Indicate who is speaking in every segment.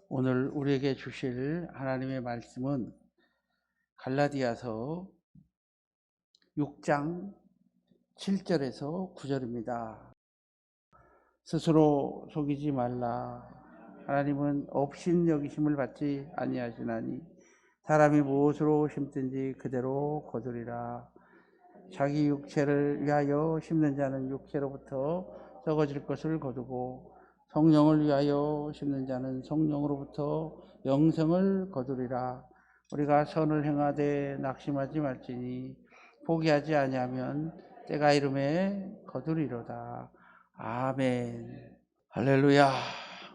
Speaker 1: 오늘 우리에게 주실 하나님의 말씀은 갈라디아서 6장 7절에서 9절입니다. 스스로 속이지 말라. 하나님은 업신 여기심을 받지 아니하시나니 사람이 무엇으로 심든지 그대로 거두리라. 자기 육체를 위하여 심는 자는 육체로부터 썩어질 것을 거두고 성령을 위하여 심는 자는 성령으로부터 영생을 거두리라. 우리가 선을 행하되 낙심하지 말지니 포기하지 아니하면 때가 이름에 거두리로다. 아멘. 할렐루야.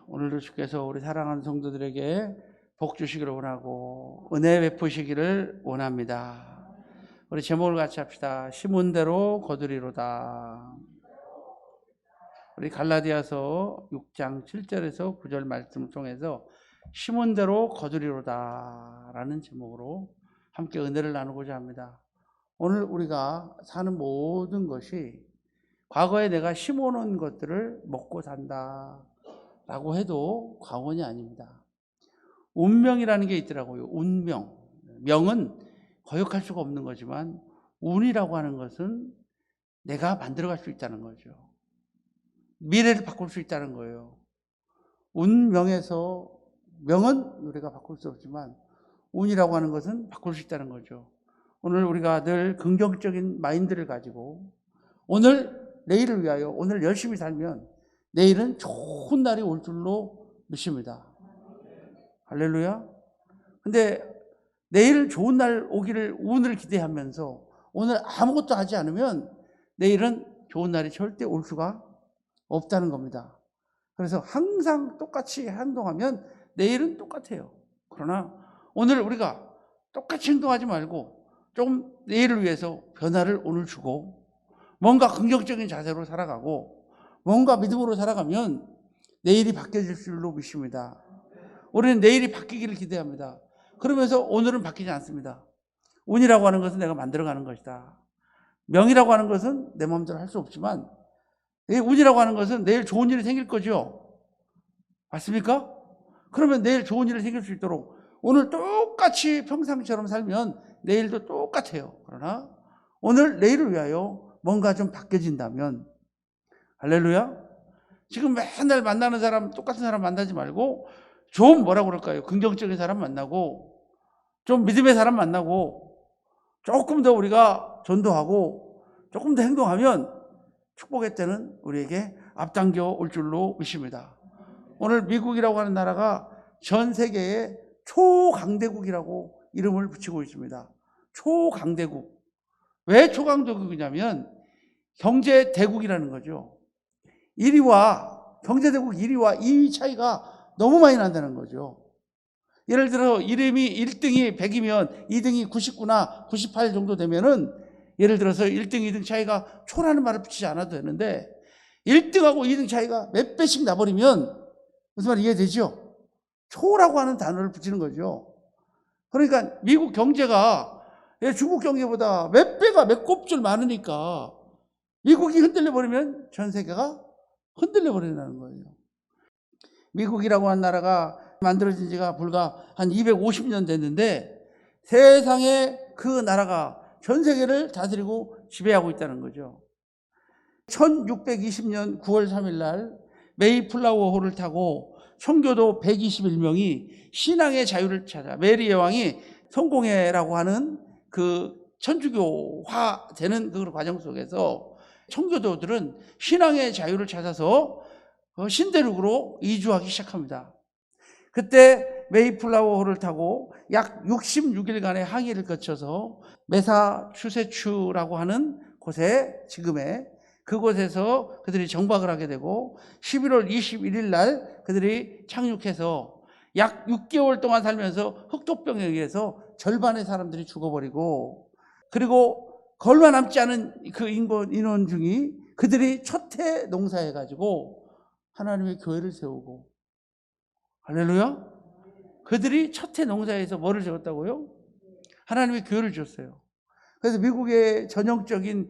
Speaker 1: 오늘도 주께서 우리 사랑하는 성도들에게 복 주시기를 원하고 은혜 베푸시기를 원합니다. 우리 제목을 같이 합시다. 심은 대로 거두리로다. 우리 갈라디아서 6장 7절에서 9절 말씀을 통해서 심은 대로 거두리로다 라는 제목으로 함께 은혜를 나누고자 합니다. 오늘 우리가 사는 모든 것이 과거에 내가 심어놓은 것들을 먹고 산다 라고 해도 과언이 아닙니다. 운명이라는 게 있더라고요. 운명. 명은 거역할 수가 없는 거지만 운이라고 하는 것은 내가 만들어갈 수 있다는 거죠. 미래를 바꿀 수 있다는 거예요. 운명에서 명은 우리가 바꿀 수 없지만 운이라고 하는 것은 바꿀 수 있다는 거죠. 오늘 우리가 늘 긍정적인 마인드를 가지고 오늘 내일을 위하여 오늘 열심히 살면 내일은 좋은 날이 올 줄로 믿습니다. 할렐루야. 근데 내일 좋은 날 오기를 운을 기대하면서 오늘 아무것도 하지 않으면 내일은 좋은 날이 절대 올 수가 없다는 겁니다. 그래서 항상 똑같이 행동하면 내일은 똑같아요. 그러나 오늘 우리가 똑같이 행동하지 말고 조금 내일을 위해서 변화를 오늘 주고 뭔가 긍정적인 자세로 살아가고 뭔가 믿음으로 살아가면 내일이 바뀌어질 줄로 믿습니다. 우리는 내일이 바뀌기를 기대합니다. 그러면서 오늘은 바뀌지 않습니다. 운이라고 하는 것은 내가 만들어가는 것이다. 명이라고 하는 것은 내 마음대로 할 수 없지만 운이라고 하는 것은 내일 좋은 일이 생길 거죠. 맞습니까? 그러면 내일 좋은 일이 생길 수 있도록 오늘 똑같이 평상시처럼 살면 내일도 똑같아요. 그러나 오늘 내일을 위하여 뭔가 좀 바뀌어진다면 할렐루야. 지금 맨날 만나는 사람 똑같은 사람 만나지 말고 좀 뭐라고 그럴까요? 긍정적인 사람 만나고 좀 믿음의 사람 만나고 조금 더 우리가 전도하고 조금 더 행동하면 축복의 때는 우리에게 앞당겨 올 줄로 믿습니다. 오늘 미국이라고 하는 나라가 전 세계의 초강대국이라고 이름을 붙이고 있습니다. 초강대국. 왜 초강대국이냐면 경제대국이라는 거죠. 1위와 경제대국 1위와 2위 차이가 너무 많이 난다는 거죠. 예를 들어 이름이 1등이 100이면 2등이 99나 98 정도 되면은 예를 들어서 1등, 2등 차이가 초라는 말을 붙이지 않아도 되는데 1등하고 2등 차이가 몇 배씩 나버리면 무슨 말 이해되죠? 초라고 하는 단어를 붙이는 거죠. 그러니까 미국 경제가 중국 경제보다 몇 배가 몇 곱줄 많으니까 미국이 흔들려버리면 전 세계가 흔들려버린다는 거예요. 미국이라고 하는 나라가 만들어진 지가 불과 한 250년 됐는데 세상에 그 나라가 전 세계를 다스리고 지배하고 있다는 거죠. 1620년 9월 3일 날 메이플라워호를 타고 청교도 121명이 신앙의 자유를 찾아 메리 여왕이 성공회라고 하는 그 천주교화 되는 그 과정 속에서 청교도들은 신앙의 자유를 찾아서 신대륙으로 이주하기 시작합니다. 그때 메이플라워호를 타고 약 66일간의 항해를 거쳐서 메사추세츠라고 하는 곳에 지금의 그곳에서 그들이 정박을 하게 되고 11월 21일 날 그들이 착륙해서 약 6개월 동안 살면서 흑토병에 의해서 절반의 사람들이 죽어버리고 그리고 걸마 남지 않은 그 인원 중이 그들이 첫해 농사해가지고 하나님의 교회를 세우고 할렐루야. 그들이 첫해 농사에서 뭐를 지었다고요? 하나님의 교회를 지었어요. 그래서 미국의 전형적인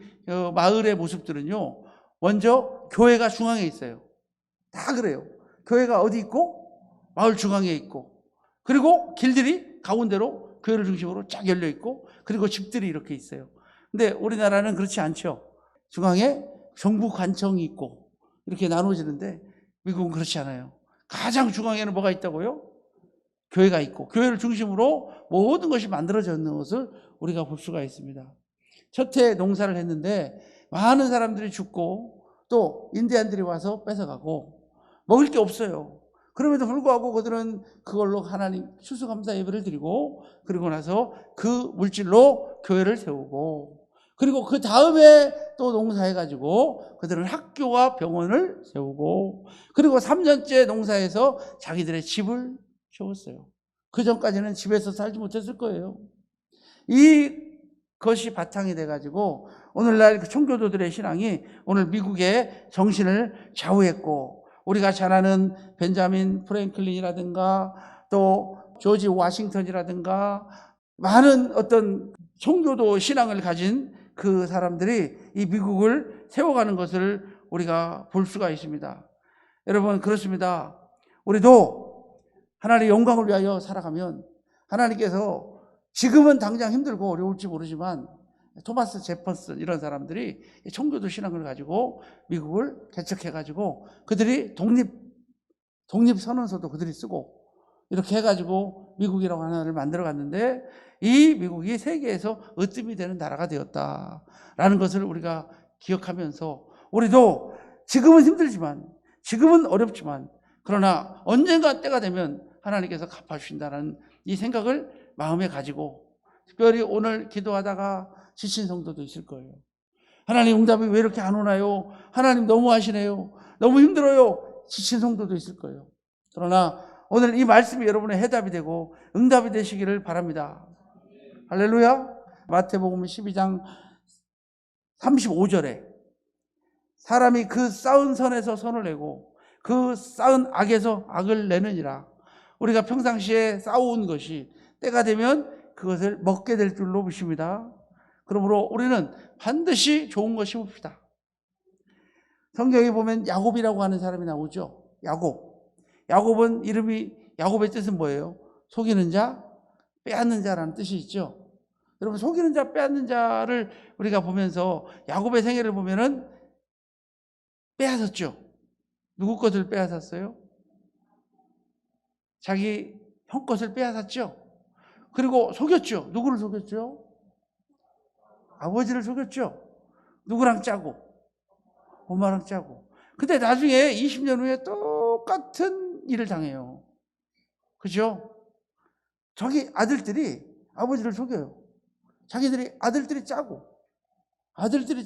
Speaker 1: 마을의 모습들은요, 먼저 교회가 중앙에 있어요. 다 그래요. 교회가 어디 있고? 마을 중앙에 있고, 그리고 길들이 가운데로 교회를 중심으로 쫙 열려 있고, 그리고 집들이 이렇게 있어요. 근데 우리나라는 그렇지 않죠. 중앙에 정부 관청이 있고 이렇게 나눠지는데 미국은 그렇지 않아요. 가장 중앙에는 뭐가 있다고요? 교회가 있고, 교회를 중심으로 모든 것이 만들어져 있는 것을 우리가 볼 수가 있습니다. 첫 해 농사를 했는데 많은 사람들이 죽고 또 인디안들이 와서 뺏어가고 먹을 게 없어요. 그럼에도 불구하고 그들은 그걸로 하나님 추수감사 예배를 드리고, 그리고 나서 그 물질로 교회를 세우고, 그리고 그 다음에 또 농사해가지고 그들은 학교와 병원을 세우고, 그리고 3년째 농사해서 자기들의 집을 세웠어요. 그 전까지는 집에서 살지 못했을 거예요. 이것이 바탕이 돼가지고 오늘날 그 청교도들의 신앙이 오늘 미국의 정신을 좌우했고, 우리가 잘 아는 벤자민 프랭클린이라든가 또 조지 워싱턴이라든가 많은 어떤 청교도 신앙을 가진 그 사람들이 이 미국을 세워가는 것을 우리가 볼 수가 있습니다. 여러분, 그렇습니다. 우리도 하나님의 영광을 위하여 살아가면 하나님께서 지금은 당장 힘들고 어려울지 모르지만 토마스 제퍼슨 이런 사람들이 청교도 신앙을 가지고 미국을 개척해가지고 그들이 독립선언서도 그들이 쓰고 이렇게 해가지고 미국이라고 하나를 만들어 갔는데, 이 미국이 세계에서 으뜸이 되는 나라가 되었다라는 것을 우리가 기억하면서 우리도 지금은 힘들지만, 지금은 어렵지만, 그러나 언젠가 때가 되면 하나님께서 갚아주신다는 이 생각을 마음에 가지고, 특별히 오늘 기도하다가 지친 성도도 있을 거예요. 하나님 응답이 왜 이렇게 안 오나요? 하나님 너무 하시네요. 너무 힘들어요. 지친 성도도 있을 거예요. 그러나 오늘 이 말씀이 여러분의 해답이 되고 응답이 되시기를 바랍니다. 할렐루야. 마태복음 12장 35절에 사람이 그 쌓은 선에서 선을 내고 그 쌓은 악에서 악을 내느니라. 우리가 평상시에 쌓아온 것이 때가 되면 그것을 먹게 될 줄로 믿습니다. 그러므로 우리는 반드시 좋은 것 심읍시다. 성경에 보면 야곱이라고 하는 사람이 나오죠. 야곱은 이름이, 야곱의 뜻은 뭐예요? 속이는 자, 빼앗는 자라는 뜻이 있죠. 여러분, 속이는 자, 빼앗는 자를 우리가 보면서 야곱의 생애를 보면은 빼앗았죠. 누구 것을 빼앗았어요? 자기 형 것을 빼앗았죠. 그리고 속였죠. 누구를 속였죠? 아버지를 속였죠. 누구랑 짜고? 엄마랑 짜고. 근데 나중에 20년 후에 똑같은 일을 당해요. 그죠? 저기 아들들이 아버지를 속여요. 아들들이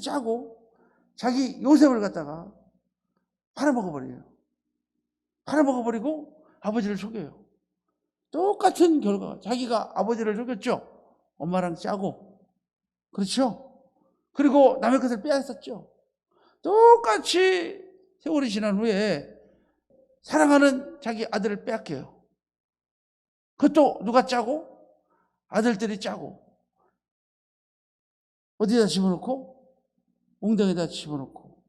Speaker 1: 짜고 자기 요셉을 갖다가 팔아먹어버려요. 팔아먹어버리고 아버지를 속여요. 똑같은 결과. 자기가 아버지를 속였죠. 엄마랑 짜고. 그렇죠? 그리고 남의 것을 빼앗았죠. 똑같이 세월이 지난 후에 사랑하는 자기 아들을 빼앗겨요. 그것도 누가 짜고? 아들들이 짜고. 어디다 집어넣고? 웅덩이에다 집어넣고.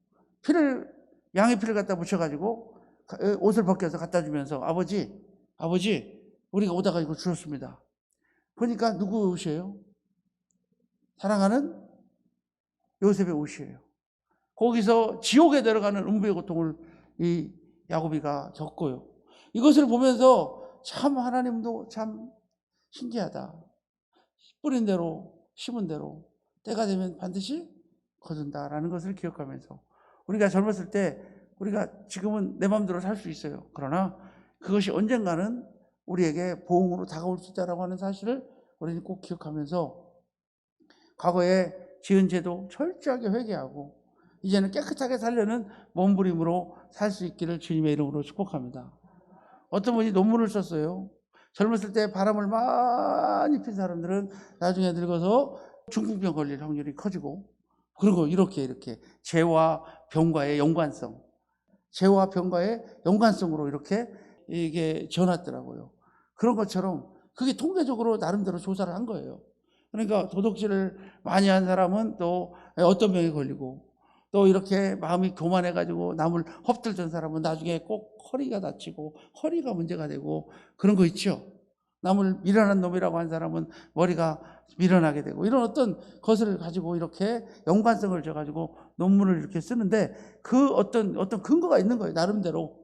Speaker 1: 양의 피를 갖다 묻혀가지고 옷을 벗겨서 갖다 주면서 아버지, 우리가 오다가 이거 주었습니다. 보니까 누구 옷이에요? 사랑하는 요셉의 옷이에요. 거기서 지옥에 내려가는 음부의 고통을 이 야곱이가 겪고요. 이것을 보면서 참 하나님도 참 신기하다. 뿌린 대로 심은 대로 때가 되면 반드시 거둔다라는 것을 기억하면서, 우리가 젊었을 때 우리가 지금은 내 마음대로 살 수 있어요. 그러나 그것이 언젠가는 우리에게 보응으로 다가올 수 있다라고 하는 사실을 우리는 꼭 기억하면서 과거에 지은 죄도 철저하게 회개하고 이제는 깨끗하게 살려는 몸부림으로 살 수 있기를 주님의 이름으로 축복합니다. 어떤 분이 논문을 썼어요. 젊었을 때 바람을 많이 핀 사람들은 나중에 늙어서 중풍병 걸릴 확률이 커지고, 그리고 이렇게 죄와 병과의 연관성으로 이렇게 이게 지어놨더라고요. 그런 것처럼 그게 통계적으로 나름대로 조사를 한 거예요. 그러니까 도둑질을 많이 한 사람은 또 어떤 병에 걸리고, 또 이렇게 마음이 교만해가지고 남을 헛들던 사람은 나중에 꼭 허리가 다치고 허리가 문제가 되고 그런 거 있죠. 남을 미련한 놈이라고 한 사람은 머리가 미련하게 되고 이런 어떤 것을 가지고 이렇게 연관성을 줘가지고 논문을 이렇게 쓰는데 그 어떤 근거가 있는 거예요. 나름대로.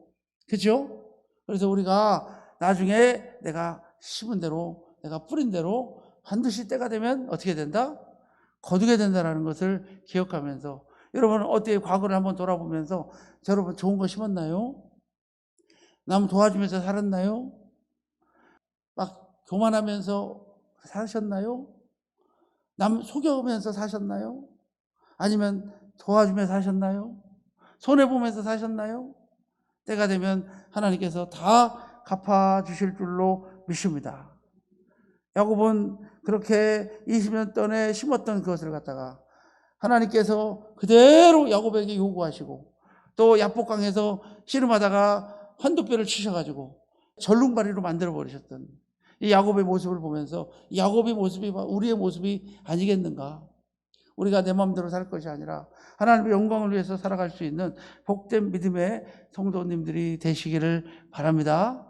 Speaker 1: 그죠? 그래서 우리가 나중에 내가 심은 대로 내가 뿌린 대로 반드시 때가 되면 어떻게 된다? 거두게 된다는 것을 기억하면서 여러분 어떻게 과거를 한번 돌아보면서 여러분 좋은 거 심었나요? 남 도와주면서 살았나요? 막 교만하면서 사셨나요? 남 속여면서 사셨나요? 아니면 도와주며 사셨나요? 손해보면서 사셨나요? 때가 되면 하나님께서 다 갚아주실 줄로 믿습니다. 야곱은 그렇게 20년 전에 심었던 그것을 갖다가 하나님께서 그대로 야곱에게 요구하시고 또 야복강에서 씨름하다가 환도뼈를 치셔가지고 절름발이로 만들어버리셨던 이 야곱의 모습을 보면서 야곱의 모습이 우리의 모습이 아니겠는가. 우리가 내 마음대로 살 것이 아니라 하나님의 영광을 위해서 살아갈 수 있는 복된 믿음의 성도님들이 되시기를 바랍니다.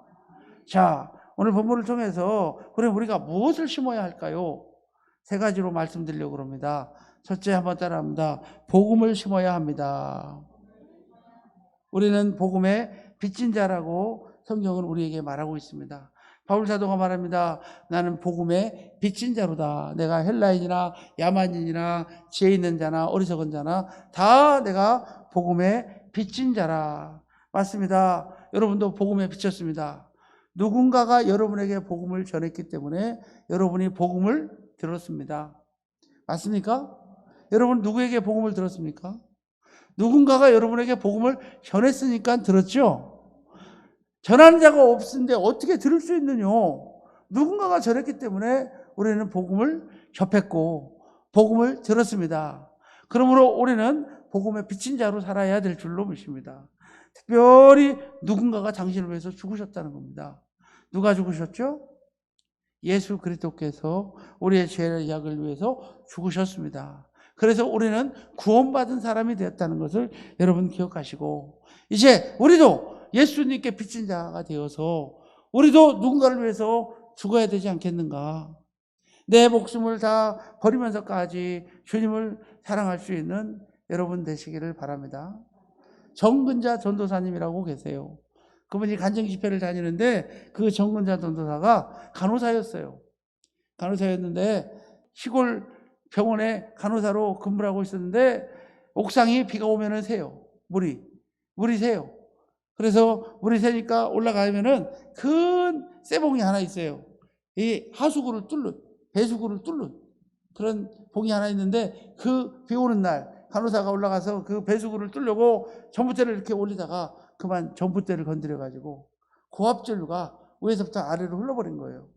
Speaker 1: 자, 오늘 본문을 통해서 그럼 우리가 무엇을 심어야 할까요? 세 가지로 말씀드리려고 합니다. 첫째 한번 따라합니다. 복음을 심어야 합니다. 우리는 복음의 빚진 자라고 성경은 우리에게 말하고 있습니다. 바울 사도가 말합니다. 나는 복음의 빚진 자로다. 내가 헬라인이나 야만인이나 지혜 있는 자나 어리석은 자나 다 내가 복음의 빚진 자라. 맞습니다. 여러분도 복음에 빚졌습니다. 누군가가 여러분에게 복음을 전했기 때문에 여러분이 복음을 들었습니다. 맞습니까? 여러분 누구에게 복음을 들었습니까? 누군가가 여러분에게 복음을 전했으니까 들었죠? 전하는 자가 없는데 어떻게 들을 수 있느냐? 누군가가 전했기 때문에 우리는 복음을 접했고 복음을 들었습니다. 그러므로 우리는 복음의 빚진 자로 살아야 될 줄로 믿습니다. 특별히 누군가가 당신을 위해서 죽으셨다는 겁니다. 누가 죽으셨죠? 예수 그리스도께서 우리의 죄악을 위해서 죽으셨습니다. 그래서 우리는 구원받은 사람이 되었다는 것을 여러분 기억하시고 이제 우리도 예수님께 빚진 자가 되어서 우리도 누군가를 위해서 죽어야 되지 않겠는가. 내 목숨을 다 버리면서까지 주님을 사랑할 수 있는 여러분 되시기를 바랍니다. 정근자 전도사님이라고 계세요. 그분이 간증 집회를 다니는데 그 정근자 전도사가 간호사였어요. 간호사였는데 시골 병원에 간호사로 근무를 하고 있었는데 옥상이 비가 오면은 새요. 물이 새요. 그래서 물이 새니까 올라가면은 큰 쇠봉이 하나 있어요. 이 하수구를 뚫는, 배수구를 뚫는 그런 봉이 하나 있는데 그 비 오는 날 간호사가 올라가서 그 배수구를 뚫려고 전봇대를 이렇게 올리다가 그만 전봇대를 건드려가지고 고압전류가 위에서부터 아래로 흘러버린 거예요.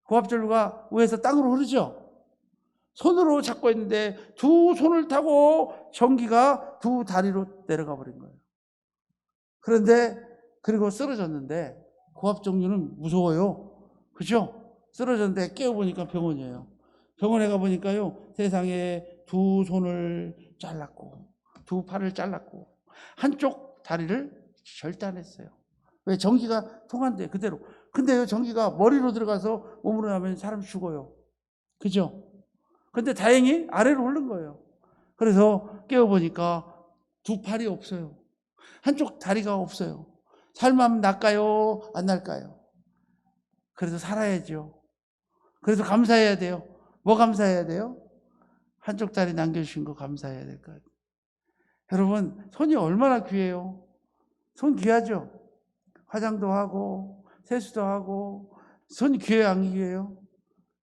Speaker 1: 고압전류가 위에서 땅으로 흐르죠. 손으로 잡고 있는데 두 손을 타고 전기가 두 다리로 내려가 버린 거예요. 그런데 그리고 쓰러졌는데 고압전류는 무서워요. 그죠? 쓰러졌는데 깨어보니까 병원이에요. 병원에 가보니까요 세상에 두 손을 잘랐고 두 팔을 잘랐고 한쪽 다리를 절단했어요. 왜? 전기가 통한대 그대로. 근데요 전기가 머리로 들어가서 몸으로 나면 사람 죽어요. 그죠? 근데 다행히 아래로 흐른 거예요. 그래서 깨어보니까 두 팔이 없어요. 한쪽 다리가 없어요. 삶하면 날까요? 안 날까요? 그래서 살아야죠. 그래서 감사해야 돼요. 뭐 감사해야 돼요? 한쪽 다리 남겨주신 거 감사해야 될 것 같아요. 여러분 손이 얼마나 귀해요. 손 귀하죠? 화장도 하고 세수도 하고 손이 귀해요 안 귀해요?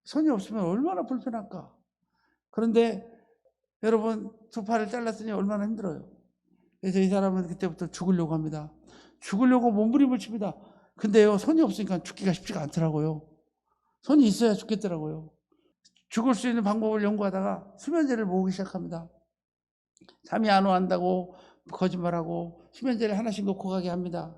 Speaker 1: 손이 없으면 얼마나 불편할까. 그런데 여러분 두 팔을 잘랐으니 얼마나 힘들어요. 그래서 이 사람은 그때부터 죽으려고 합니다. 죽으려고 몸부림을 칩니다. 근데요 손이 없으니까 죽기가 쉽지가 않더라고요. 손이 있어야 죽겠더라고요. 죽을 수 있는 방법을 연구하다가 수면제를 모으기 시작합니다. 잠이 안 온다고 거짓말하고 수면제를 하나씩 놓고 가게 합니다.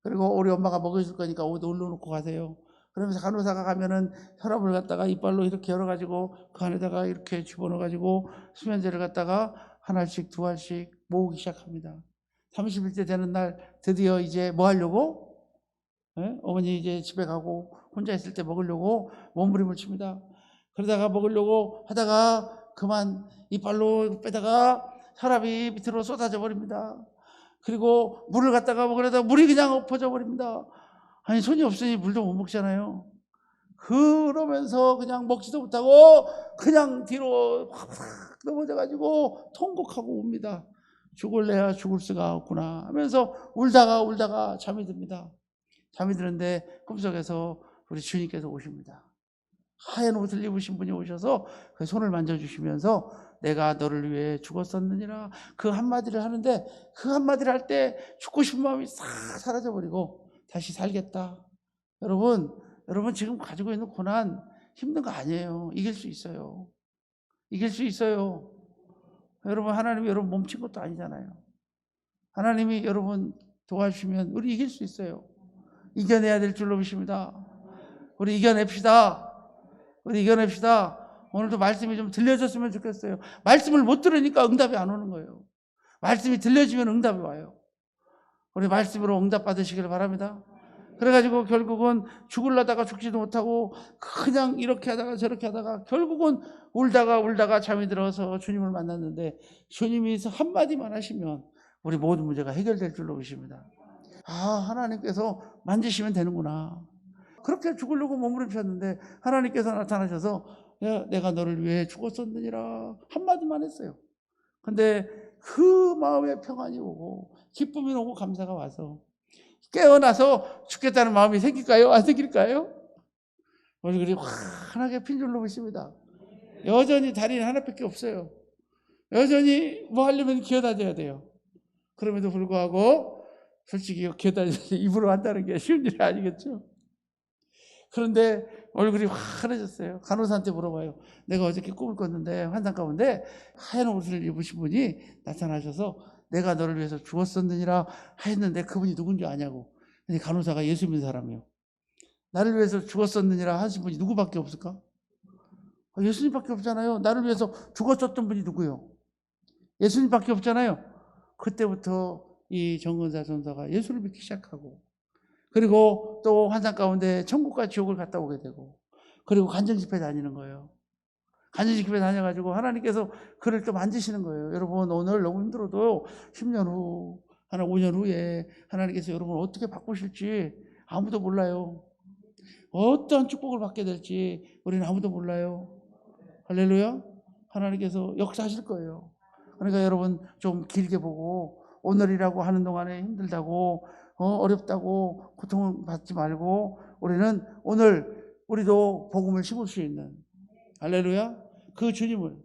Speaker 1: 그리고 우리 엄마가 먹여줄 거니까 올려놓고 가세요. 그러면서 간호사가 가면은 혈압을 갖다가 이빨로 이렇게 열어가지고 그 안에다가 이렇게 집어넣어가지고 수면제를 갖다가 한 알씩 두 알씩 모으기 시작합니다. 30일째 되는 날 드디어 이제 뭐 하려고? 어머니 이제 집에 가고 혼자 있을 때 먹으려고 몸부림을 칩니다. 그러다가 먹으려고 하다가 그만 이빨로 빼다가 혈압이 밑으로 쏟아져 버립니다. 그리고 물을 갖다가 먹으려다가 물이 그냥 엎어져 버립니다. 아니 손이 없으니 물도 못 먹잖아요. 그러면서 그냥 먹지도 못하고 그냥 뒤로 확 넘어져가지고 통곡하고 옵니다. 죽을래야 죽을 수가 없구나 하면서 울다가 잠이 듭니다. 잠이 드는데 꿈속에서 우리 주님께서 오십니다. 하얀 옷을 입으신 분이 오셔서 그 손을 만져주시면서 내가 너를 위해 죽었었느니라 그 한마디를 하는데 그 한마디를 할 때 죽고 싶은 마음이 싹 사라져버리고 다시 살겠다. 여러분 지금 가지고 있는 고난 힘든 거 아니에요. 이길 수 있어요. 이길 수 있어요. 여러분 하나님이 여러분 멈춘 것도 아니잖아요. 하나님이 여러분 도와주시면 우리 이길 수 있어요. 이겨내야 될 줄로 믿습니다. 우리 이겨냅시다. 우리 이겨냅시다. 오늘도 말씀이 좀 들려졌으면 좋겠어요. 말씀을 못 들으니까 응답이 안 오는 거예요. 말씀이 들려지면 응답이 와요. 우리 말씀으로 응답 받으시길 바랍니다. 그래가지고 결국은 죽으려다가 죽지도 못하고 그냥 이렇게 하다가 저렇게 하다가 결국은 울다가 잠이 들어서 주님을 만났는데 주님이 한마디만 하시면 우리 모든 문제가 해결될 줄로 믿습니다. 하나님께서 만지시면 되는구나. 그렇게 죽으려고 몸부림쳤는데 하나님께서 나타나셔서 내가 너를 위해 죽었었느니라 한마디만 했어요. 근데 그 마음에 평안이 오고 기쁨이 오고 감사가 와서 깨어나서 죽겠다는 마음이 생길까요? 안 생길까요? 얼굴이 환하게 핀 줄로 보십니다. 여전히 다리는 하나밖에 없어요. 여전히 뭐 하려면 기어다녀야 돼요. 그럼에도 불구하고 솔직히 기어다니면서 입으로 한다는 게 쉬운 일이 아니겠죠. 그런데 얼굴이 환해졌어요. 간호사한테 물어봐요. 내가 어저께 꿈을 꿨는데 환상 가운데 하얀 옷을 입으신 분이 나타나셔서 내가 너를 위해서 죽었었느니라 했는데 그분이 누군지 아냐고. 근데 간호사가 예수 믿는 사람이에요. 나를 위해서 죽었었느니라 하신 분이 누구밖에 없을까? 예수님밖에 없잖아요. 나를 위해서 죽었었던 분이 누구예요? 예수님밖에 없잖아요. 그때부터 이 정근사 전사가 예수를 믿기 시작하고 그리고 또 환상 가운데 천국과 지옥을 갔다 오게 되고 그리고 간증집회 다니는 거예요. 간증집회 다녀가지고 하나님께서 그를 또 만지시는 거예요. 여러분 오늘 너무 힘들어도 10년 후, 하나 5년 후에 하나님께서 여러분을 어떻게 바꾸실지 아무도 몰라요. 어떠한 축복을 받게 될지 우리는 아무도 몰라요. 할렐루야. 하나님께서 역사하실 거예요. 그러니까 여러분 좀 길게 보고 오늘이라고 하는 동안에 힘들다고 어렵다고 고통받지 말고 우리는 오늘 우리도 복음을 심을 수 있는 할렐루야 그 주님을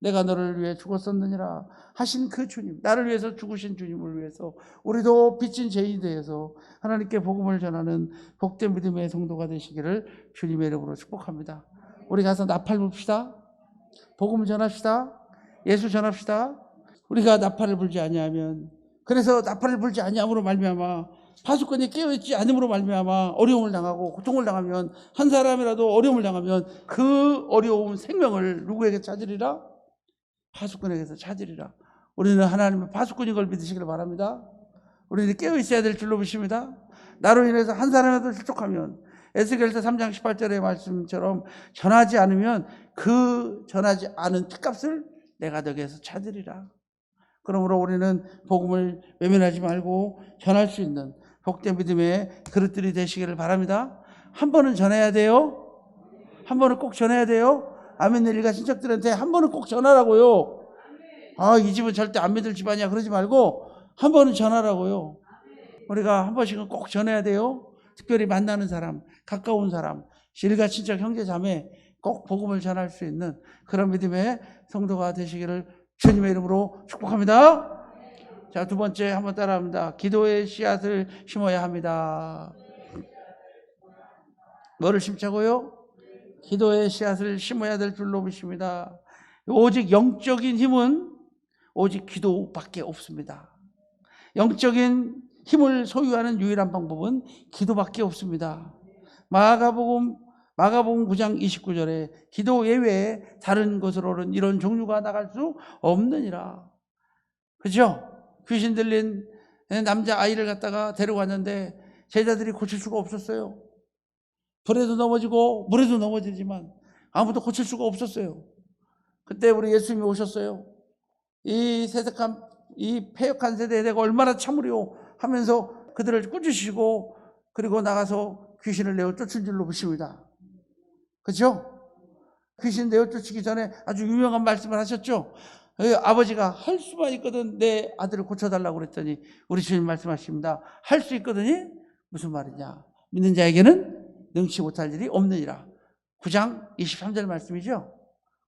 Speaker 1: 내가 너를 위해 죽었었느니라 하신 그 주님 나를 위해서 죽으신 주님을 위해서 우리도 빚진 죄인에 대해서 하나님께 복음을 전하는 복된 믿음의 성도가 되시기를 주님의 이름으로 축복합니다. 우리 가서 나팔 붑시다. 복음을 전합시다. 예수 전합시다. 우리가 나팔을 불지 아니하면 그래서 나팔을 불지 아니함으로 말미암아 파수꾼이 깨어있지 않음으로 말미암아 어려움을 당하고 고통을 당하면 한 사람이라도 어려움을 당하면 그 어려운 생명을 누구에게 찾으리라? 파수꾼에게서 찾으리라. 우리는 하나님의 파수꾼인 걸 믿으시길 바랍니다. 우리는 깨어있어야 될 줄로 믿습니다. 나로 인해서 한 사람이라도 실족하면 에스겔서 3장 18절의 말씀처럼 전하지 않으면 그 전하지 않은 핏값을 내가 너에게서 찾으리라. 그러므로 우리는 복음을 외면하지 말고 전할 수 있는 복된 믿음의 그릇들이 되시기를 바랍니다. 한 번은 전해야 돼요. 한 번은 꼭 전해야 돼요. 아멘 일가 친척들한테 한 번은 꼭 전하라고요. 이 집은 절대 안 믿을 집안이야 그러지 말고 한 번은 전하라고요. 우리가 한 번씩은 꼭 전해야 돼요. 특별히 만나는 사람, 가까운 사람, 일가 친척 형제 자매 꼭 복음을 전할 수 있는 그런 믿음의 성도가 되시기를 주님의 이름으로 축복합니다. 자, 두 번째 한번 따라합니다. 기도의 씨앗을 심어야 합니다. 뭐를 심자고요? 기도의 씨앗을 심어야 될 줄로 믿습니다. 오직 영적인 힘은 오직 기도밖에 없습니다. 영적인 힘을 소유하는 유일한 방법은 기도밖에 없습니다. 마가복음 9장 29절에 기도 예외에 다른 것으로는 이런 종류가 나갈 수 없느니라. 그죠? 귀신 들린 남자 아이를 갖다가 데려갔는데 제자들이 고칠 수가 없었어요. 불에도 넘어지고 물에도 넘어지지만 아무도 고칠 수가 없었어요. 그때 우리 예수님이 오셨어요. 이 세상한, 이 패역한 세대에 내가 얼마나 참으려 하면서 그들을 꾸짖으시고 그리고 나가서 귀신을 내어 쫓은 줄로 보십니다. 그렇죠? 귀신 내어 쫓기 전에 아주 유명한 말씀을 하셨죠. 아버지가 할 수만 있거든 내 아들을 고쳐달라고 그랬더니 우리 주님 말씀하십니다. 할 수 있거든이 무슨 말이냐. 믿는 자에게는 능치 못할 일이 없느니라. 9장 23절 말씀이죠.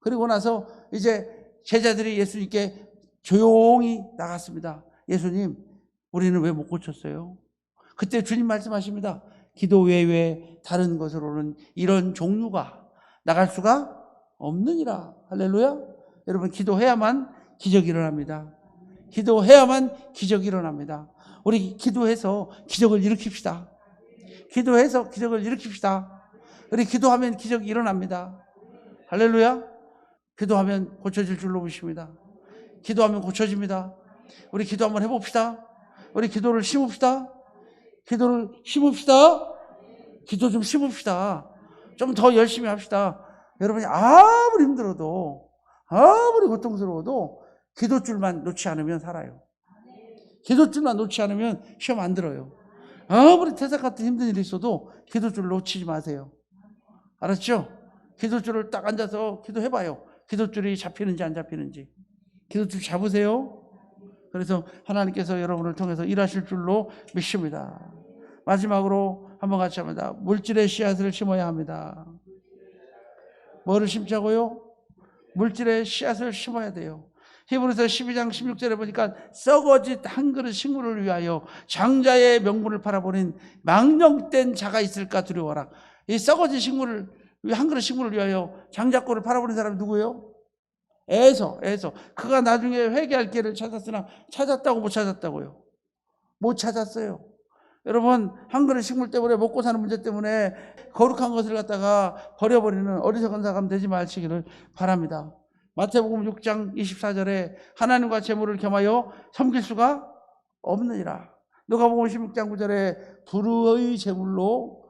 Speaker 1: 그리고 나서 이제 제자들이 예수님께 조용히 나갔습니다. 예수님, 우리는 왜 못 고쳤어요? 그때 주님 말씀하십니다. 기도 외에 다른 것으로는 이런 종류가 나갈 수가 없느니라. 할렐루야. 여러분, 기도해야만 기적이 일어납니다. 기도해야만 기적이 일어납니다. 우리 기도해서 기적을 일으킵시다. 기도해서 기적을 일으킵시다. 우리 기도하면 기적이 일어납니다. 할렐루야. 기도하면 고쳐질 줄로 보십니다. 기도하면 고쳐집니다. 우리 기도 한번 해봅시다. 우리 기도를 심읍시다. 기도를 심읍시다. 기도 좀 심읍시다. 좀 더 열심히 합시다. 여러분이 아무리 힘들어도 아무리 고통스러워도 기도줄만 놓지 않으면 살아요. 기도줄만 놓지 않으면 시험 안 들어요. 아무리 태산 같은 힘든 일이 있어도 기도줄 놓치지 마세요. 알았죠? 기도줄을 딱 앉아서 기도해봐요. 기도줄이 잡히는지 안 잡히는지. 기도줄 잡으세요. 그래서 하나님께서 여러분을 통해서 일하실 줄로 믿습니다. 마지막으로 한번 같이 합니다. 물질의 씨앗을 심어야 합니다. 뭐를 심자고요? 물질의 씨앗을 심어야 돼요. 히브리서 12장 16절에 보니까 썩어짓 한 그릇 식물을 위하여 장자의 명분을 팔아버린 망령된 자가 있을까 두려워라. 이 썩어진 식물을, 한 그릇 식물을 위하여 장자꼴을 팔아버린 사람이 누구예요? 에서. 그가 나중에 회개할 길을 찾았으나 찾았다고 못 찾았다고요? 못 찾았어요. 여러분, 한 그릇 식물 때문에 먹고 사는 문제 때문에 거룩한 것을 갖다가 버려버리는 어리석은 사람 되지 마시기를 바랍니다. 마태복음 6장 24절에 하나님과 재물을 겸하여 섬길 수가 없느니라. 누가복음 16장 9절에 불의의 재물로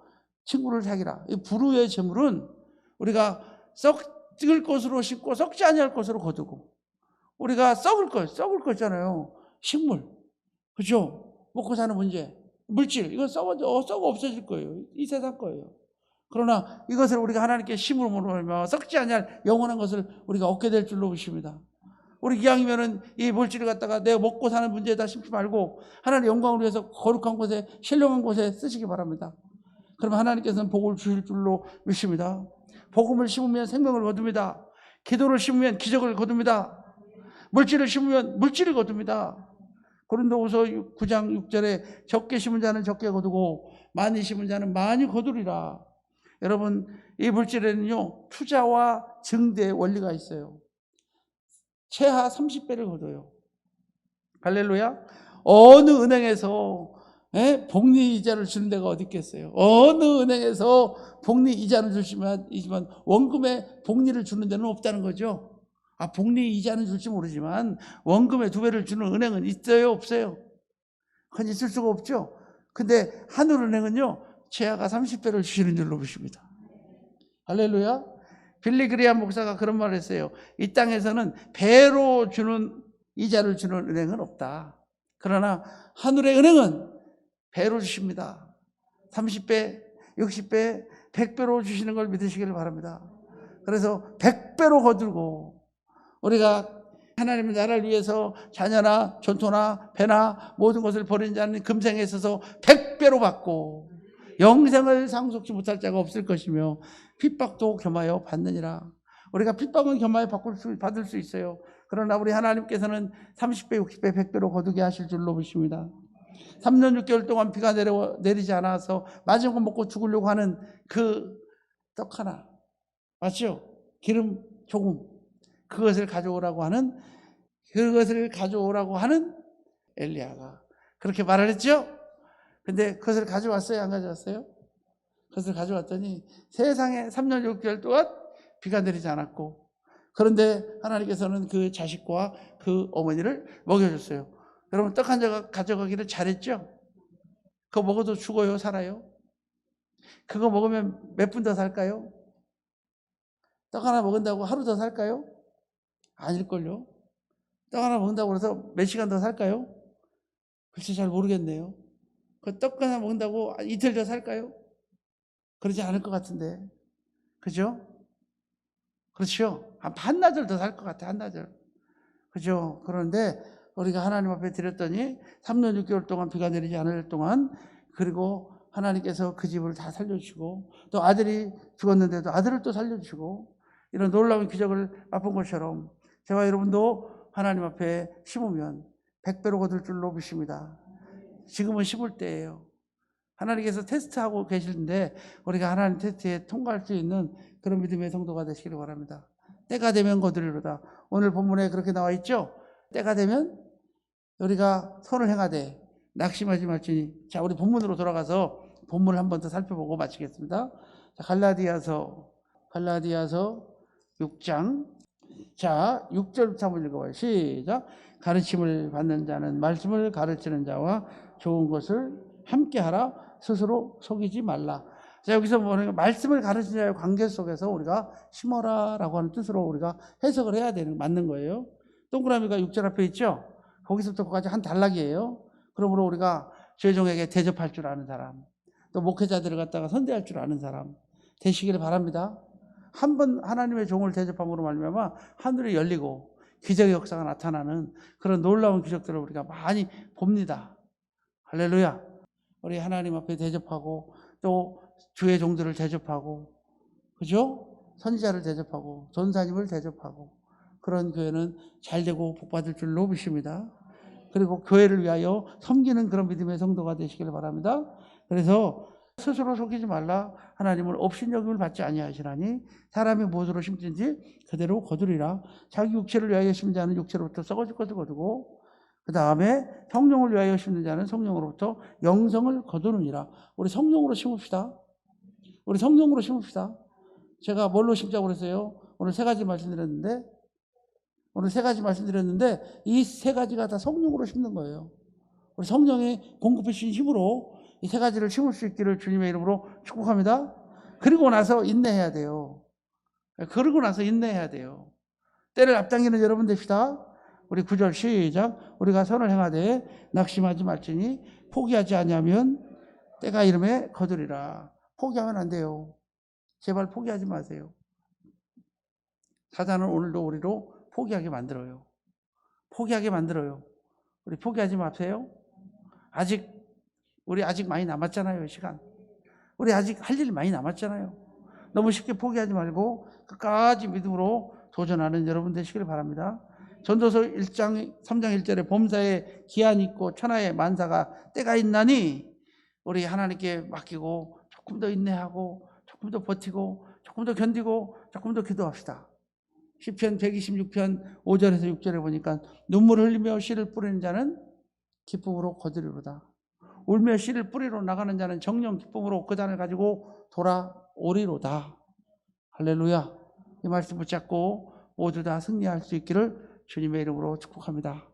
Speaker 1: 친구를 사귀라. 이 불의의 재물은 우리가 썩을 것으로 심고 썩지 아니할 것으로 거두고, 우리가 썩을 거 있잖아요. 식물, 그죠? 먹고 사는 문제, 물질, 이건 썩어 없어질 거예요. 이 세상 거예요. 그러나 이것을 우리가 하나님께 심으로 썩지 아니할 영원한 것을 우리가 얻게 될 줄로 보십니다. 우리 기왕이면은 이 물질을 갖다가 내가 먹고 사는 문제에다 심지 말고 하나님의 영광을 위해서 거룩한 곳에, 신령한 곳에 쓰시기 바랍니다. 그러면 하나님께서는 복을 주실 줄로 믿습니다. 복음을 심으면 생명을 거둡니다. 기도를 심으면 기적을 거둡니다. 물질을 심으면 물질을 거둡니다. 고린도후서 9장 6절에 적게 심은 자는 적게 거두고 많이 심은 자는 많이 거두리라. 여러분, 이 물질에는요, 투자와 증대의 원리가 있어요. 최하 30배를 거둬요. 할렐루야. 어느 은행에서 복리 이자를 주는 데가 어디 있겠어요? 어느 은행에서 복리 이자는 주시지만 원금에 복리를 주는 데는 없다는 거죠. 복리 이자는 줄지 모르지만 원금의 2배를 주는 은행은 있어요, 없어요? 그건 있을 수가 없죠. 근데 하늘은행은요, 최하가 30배를 주시는 줄로 보십니다. 할렐루야. 빌리 그레이엄 목사가 그런 말을 했어요. 이 땅에서는 배로 주는 이자를 주는 은행은 없다. 그러나 하늘의 은행은 배로 주십니다. 30배, 60배, 100배로 주시는 걸 믿으시기를 바랍니다. 그래서 100배로 거두고 우리가 하나님의 나라를 위해서 자녀나 전토나 배나 모든 것을 버리는 자는 금생에 있어서 100배로 받고 영생을 상속지 못할 자가 없을 것이며 핍박도 겸하여 받느니라. 우리가 핍박은 겸하여 받을 수 있어요. 그러나 우리 하나님께서는 30배, 60배, 100배로 거두게 하실 줄로 보십니다. 3년 6개월 동안 비가 내리지 않아서 마지막 먹고 죽으려고 하는 그 떡 하나, 맞죠? 기름 조금, 그것을 가져오라고 하는 엘리야가 그렇게 말을 했죠? 근데 그것을 가져왔어요? 안 가져왔어요? 그것을 가져왔더니 세상에 3년 6개월 동안 비가 내리지 않았고 그런데 하나님께서는 그 자식과 그 어머니를 먹여줬어요. 여러분 떡 한 조각 가져가기를 잘했죠? 그거 먹어도 죽어요, 살아요? 그거 먹으면 몇 분 더 살까요? 떡 하나 먹은다고 하루 더 살까요? 아닐걸요? 떡 하나 먹는다고 해서 몇 시간 더 살까요? 글쎄 잘 모르겠네요. 그 떡 하나 먹는다고 이틀 더 살까요? 그러지 않을 것 같은데. 그죠? 그렇죠? 한 반나절 더 살 것 같아, 한나절. 그죠? 그런데 우리가 하나님 앞에 드렸더니 3년 6개월 동안 비가 내리지 않을 동안 그리고 하나님께서 그 집을 다 살려주시고 또 아들이 죽었는데도 아들을 또 살려주시고 이런 놀라운 기적을 맛본 것처럼 저와 여러분도 하나님 앞에 심으면 100배로 거둘 줄로 믿습니다. 지금은 심을 때예요. 하나님께서 테스트하고 계시는데 우리가 하나님 테스트에 통과할 수 있는 그런 믿음의 성도가 되시기를 바랍니다. 때가 되면 거두리로다. 오늘 본문에 그렇게 나와 있죠? 때가 되면 우리가 선을 행하되 낙심하지 말지니. 자, 우리 본문으로 돌아가서 본문을 한 번 더 살펴보고 마치겠습니다. 자, 갈라디아서 6장. 자, 6절부터 한번 읽어봐요. 시작. 가르침을 받는 자는 말씀을 가르치는 자와 좋은 것을 함께 하라. 스스로 속이지 말라. 자, 여기서 보면 말씀을 가르치는 자의 관계 속에서 우리가 심어라 라고 하는 뜻으로 우리가 해석을 해야 되는, 맞는 거예요. 동그라미가 6절 앞에 있죠? 거기서부터 거기까지 한 단락이에요. 그러므로 우리가 죄종에게 대접할 줄 아는 사람, 또 목회자들을 갖다가 선대할 줄 아는 사람 되시기를 바랍니다. 한 번 하나님의 종을 대접함으로 말미암아 하늘이 열리고 기적의 역사가 나타나는 그런 놀라운 기적들을 우리가 많이 봅니다. 할렐루야. 우리 하나님 앞에 대접하고 또 주의 종들을 대접하고, 그죠? 선지자를 대접하고 전사님을 대접하고 그런 교회는 잘되고 복받을 줄로 믿습니다. 그리고 교회를 위하여 섬기는 그런 믿음의 성도가 되시길 바랍니다. 그래서 스스로 속이지 말라. 하나님은 업신여김을 받지 아니하시나니 사람이 무엇으로 심든지 그대로 거두리라. 자기 육체를 위하여 심는 자는 육체로부터 썩어질 것을 거두고 그 다음에 성령을 위하여 심는 자는 성령으로부터 영성을 거두느니라. 우리 성령으로 심읍시다. 우리 성령으로 심읍시다. 제가 뭘로 심자고 그랬어요? 오늘 세 가지 말씀드렸는데 이 세 가지가 다 성령으로 심는 거예요. 우리 성령이 공급해 주신 힘으로 이 세 가지를 심을 수 있기를 주님의 이름으로 축복합니다. 그리고 나서 인내해야 돼요. 때를 앞당기는 여러분 됩시다. 우리 9절 시작. 우리가 선을 행하되 낙심하지 말지니 포기하지 아니하면 때가 이름에 거두리라. 포기하면 안 돼요. 제발 포기하지 마세요. 사단은 오늘도 우리로 포기하게 만들어요. 우리 포기하지 마세요. 우리 아직 많이 남았잖아요, 시간. 우리 아직 할 일 많이 남았잖아요. 너무 쉽게 포기하지 말고 끝까지 믿음으로 도전하는 여러분 되시길 바랍니다. 전도서 1장 3장 1절에 범사에 기한이 있고 천하에 만사가 때가 있나니 우리 하나님께 맡기고 조금 더 인내하고 조금 더 버티고 조금 더 견디고 조금 더 기도합시다. 시편 126편 5절에서 6절에 보니까 눈물을 흘리며 씨를 뿌리는 자는 기쁨으로 거두리로다. 울며 씨를 뿌리러 나가는 자는 정령 기쁨으로 그 단을 가지고 돌아오리로다. 할렐루야. 이 말씀 붙잡고 모두 다 승리할 수 있기를 주님의 이름으로 축복합니다.